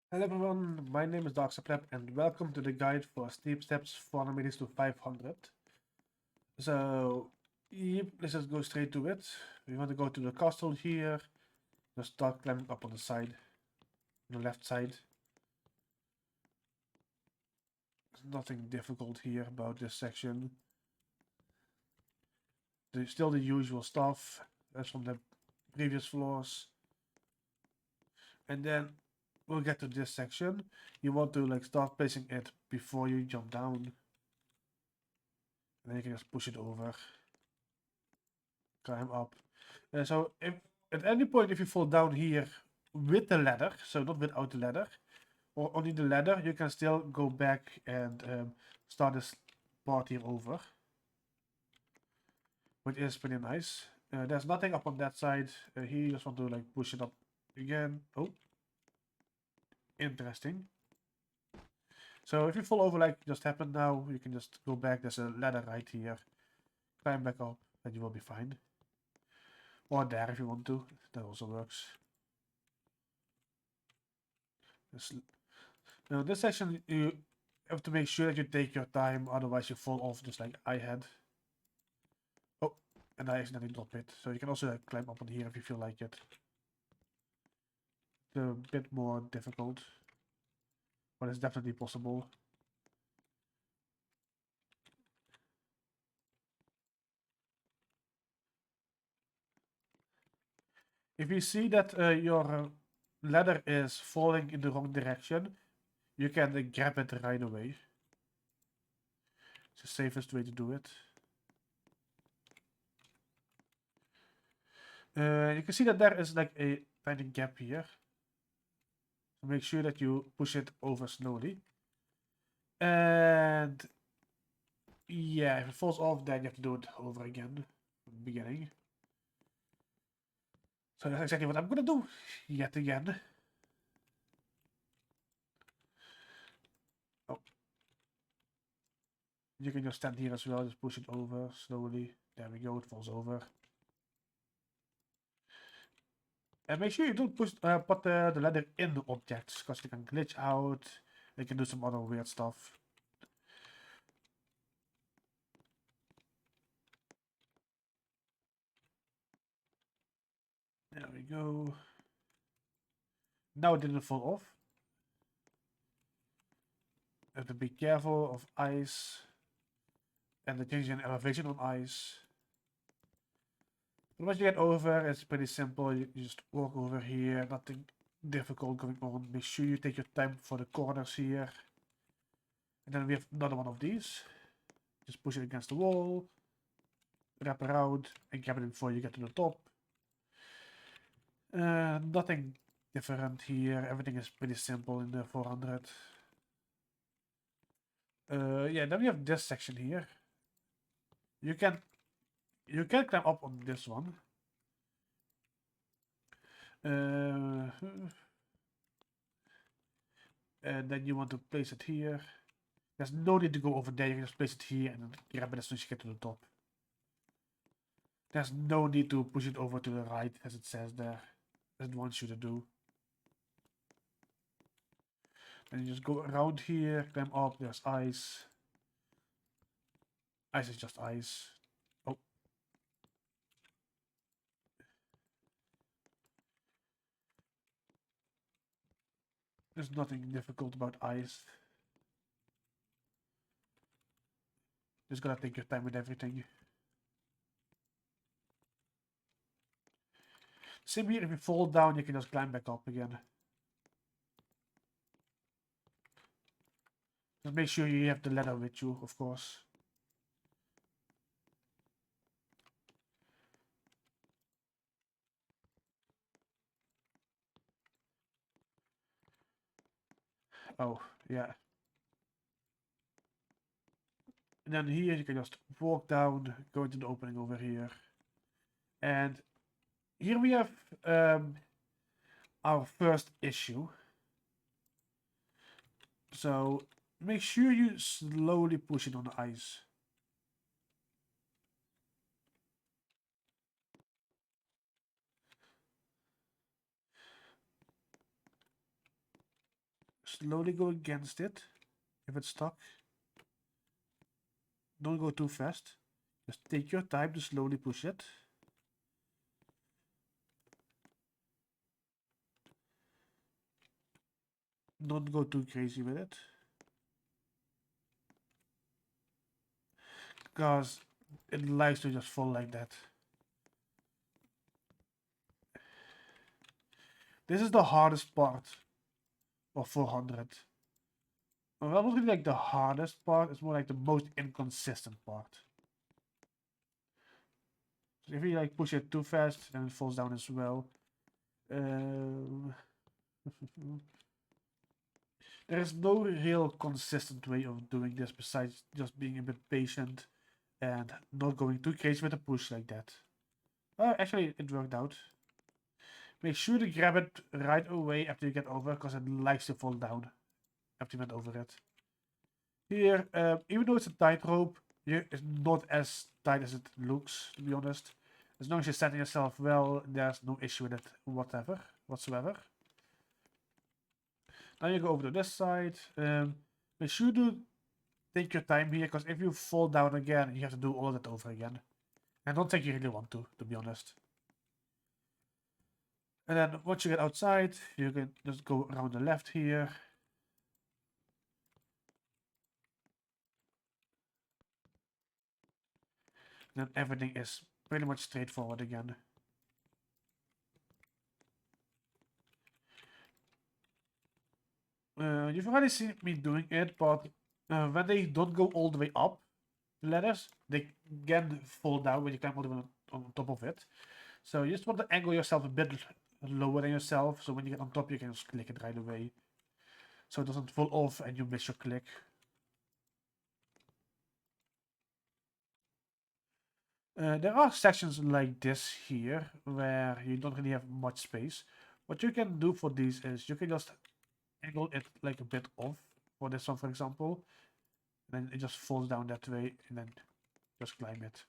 Hello everyone, my name is Dr. Prep and welcome to the guide for steep steps 400 meters to 500. So, yep, let's just go straight to it. We want to go to the castle here. Just start climbing up on the side, on the left side. There's nothing difficult here about this section. There's still the usual stuff as from the previous floors. And then we'll get to this section. You want to like start placing it before you jump down. And then you can just push it over. Climb up. So if at any point if you fall down here with the ladder, so not without the ladder, or only the ladder, you can still go back and start this part here over, which is pretty nice. There's nothing up on that side. Here you just want to like push it up again. Oh, interesting. So if you fall over like just happened now, you can just go back. There's a ladder right here. Climb back up and you will be fine. Or there if you want to. That also works. Now this section you have to make sure that you take your time, otherwise you fall off just like I had. Oh, and I accidentally dropped it. So you can also like, climb up on here if you feel like it. It's a bit more difficult, but it's definitely possible. If you see that your ladder is falling in the wrong direction, you can grab it right away. It's the safest way to do it. You can see that there is like a tiny gap here. So make sure that you push it over slowly. And yeah, if it falls off, then you have to do it over again from the beginning. So that's exactly what I'm gonna do yet again. Oh, you can just stand here as well, just push it over slowly. There we go, it falls over. And make sure you don't put the ladder in the objects, because they can glitch out. They can do some other weird stuff. There we go. Now it didn't fall off. You have to be careful of ice and the change in elevation on ice. But once you get over, it's pretty simple. You just walk over here, nothing difficult going on. Make sure you take your time for the corners here. And then we have another one of these. Just push it against the wall, wrap around, and grab it before you get to the top. Nothing different here. Everything is pretty simple in the 400. Yeah, then we have this section here. You can climb up on this one. And then you want to place it here. There's no need to go over there. You can just place it here and then grab it as soon as you get to the top. There's no need to push it over to the right as it says there. As it wants you to do. And you just go around here, climb up, there's ice. Ice is just ice. Oh. There's nothing difficult about ice. Just gotta take your time with everything. Same here, if you fall down, you can just climb back up again. Just make sure you have the ladder with you, of course. Oh, yeah. And then here you can just walk down, go into the opening over here. And here we have our first issue. So make sure you slowly push it on the ice. slowly go against it if it's stuck. Don't go too fast. Just take your time to slowly push it. Don't go too crazy with it. Because it likes to just fall like that. This is the hardest part of 400. Well, not really like the hardest part, it's more like the most inconsistent part. So if you like push it too fast, then it falls down as well. There is no real consistent way of doing this besides just being a bit patient and not going too crazy with a push like that. Actually, it worked out. Make sure to grab it right away after you get over, because it likes to fall down after you went over it. Here, even though it's a tightrope, it's not as tight as it looks, to be honest. As long as you're setting yourself well, there's no issue with it whatsoever. Now you go over to this side. Make sure to take your time here, because if you fall down again, you have to do all of that over again. I don't think you really want to be honest. And then once you get outside, you can just go around the left here. And then everything is pretty much straightforward again. You've already seen me doing it, but when they don't go all the way up the ladders, they can fall down when you climb all the way on top of it. So you just want to angle yourself a bit lower than yourself, so when you get on top, you can just click it right away. So it doesn't fall off and you miss your click. There are sections like this here, where you don't really have much space. What you can do for these is you can just angle it like a bit off, for this one for example. And then it just falls down that way, and then just climb it.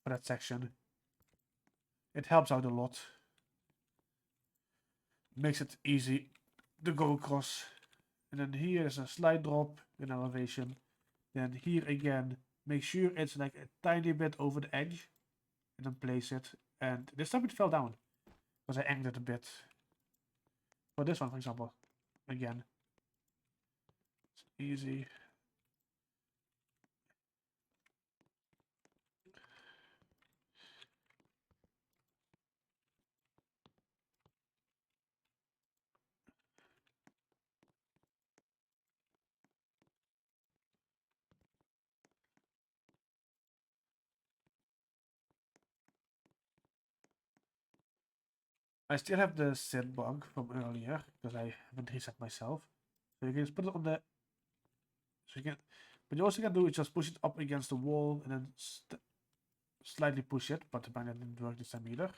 For that section. It helps out a lot. Makes it easy to go across. And then here is a slight drop in elevation. Then here again, make sure it's like a tiny bit over the edge. And then place it. And this time it fell down, because I angled it a bit. For this one, for example, again. It's easy. I still have the SID bug from earlier, because I haven't reset myself. So you can just put it on the... So you can... But you also can do is just push it up against the wall, and then slightly push it, but apparently that didn't work this time either.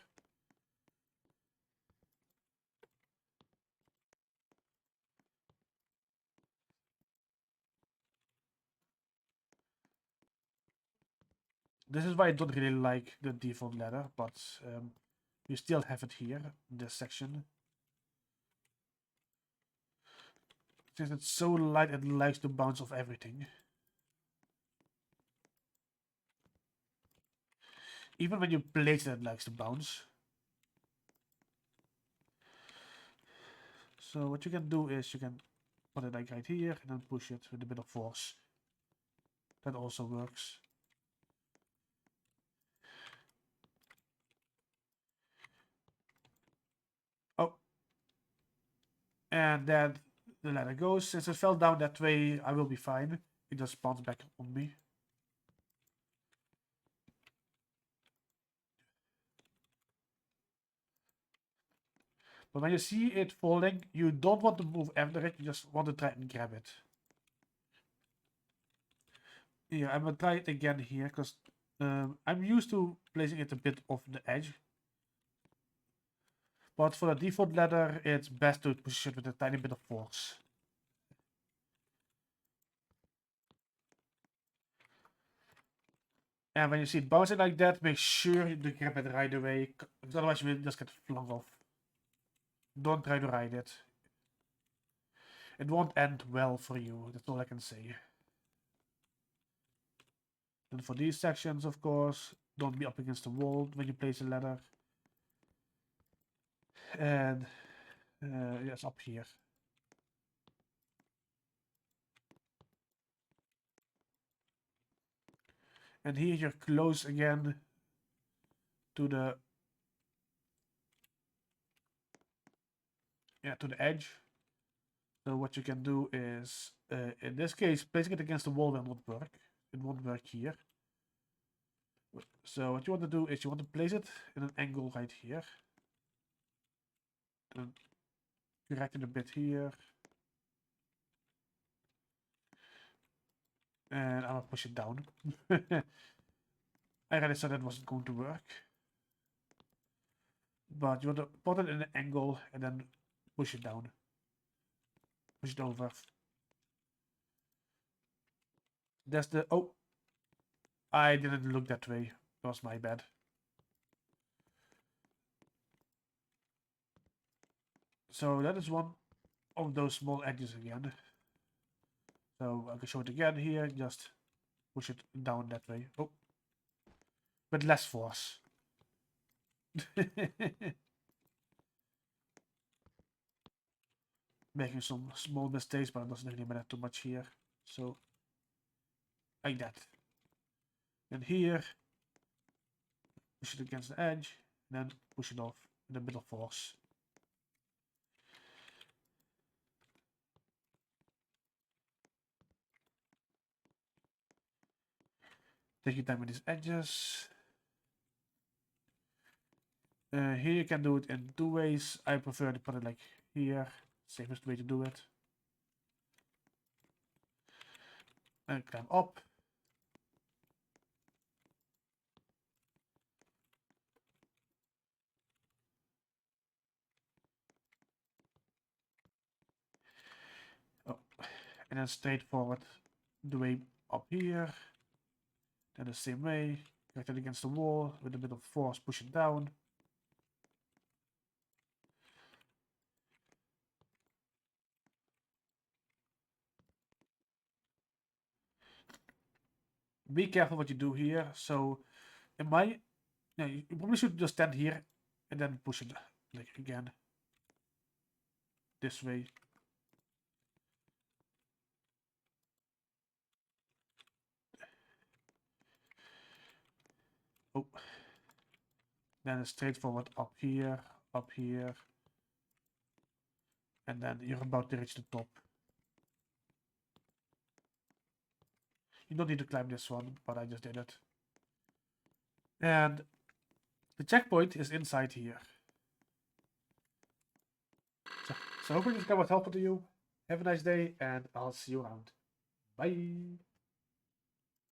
This is why I don't really like the default ladder, but you still have it here, in this section. Since it's so light, it likes to bounce off everything. Even when you place it, it likes to bounce. So what you can do is you can put it like right here, and then push it with a bit of force. That also works. Oh. And then the ladder goes. Since it fell down that way, I will be fine. It just spawns back on me. But when you see it falling, you don't want to move after it, you just want to try and grab it. Yeah, I'm gonna try it again here, because I'm used to placing it a bit off the edge. But for the default ladder, it's best to push it with a tiny bit of force. And when you see it bouncing like that, make sure you grab it right away, because otherwise you will just get flung off. Don't try to ride it. It won't end well for you, that's all I can say. And for these sections, of course, don't be up against the wall when you place a ladder. And yes, up here. And here you're close again to the edge. So what you can do is, in this case, placing it against the wall will not work. It won't work here. So what you want to do is you want to place it in an angle right here. And correct it a bit here. And I'll push it down. I already said that wasn't going to work. But you want to put it in an angle and then push it down. Push it over. That's the... Oh! I didn't look that way. That was my bad. So that is one of those small edges again. So I can show it again here. Just push it down that way. Oh! With less force. Making some small mistakes, but it doesn't really matter too much here. So, like that. And here, push it against the edge, and then push it off with a bit of force. Take your time with these edges. Here you can do it in two ways. I prefer to put it like here. Safest way to do it. And climb up. Oh. And then straight forward the way up here. Then the same way. Correct it against the wall with a bit of force, push it down. Be careful what you do here. So, in my... No, you probably should just stand here and then push it like again. This way. Oh. Then it's straightforward up here, and then you're about to reach the top. You don't need to climb this one, but I just did it. And the checkpoint is inside here. So hopefully this guy was helpful to you. Have a nice day, and I'll see you around. Bye!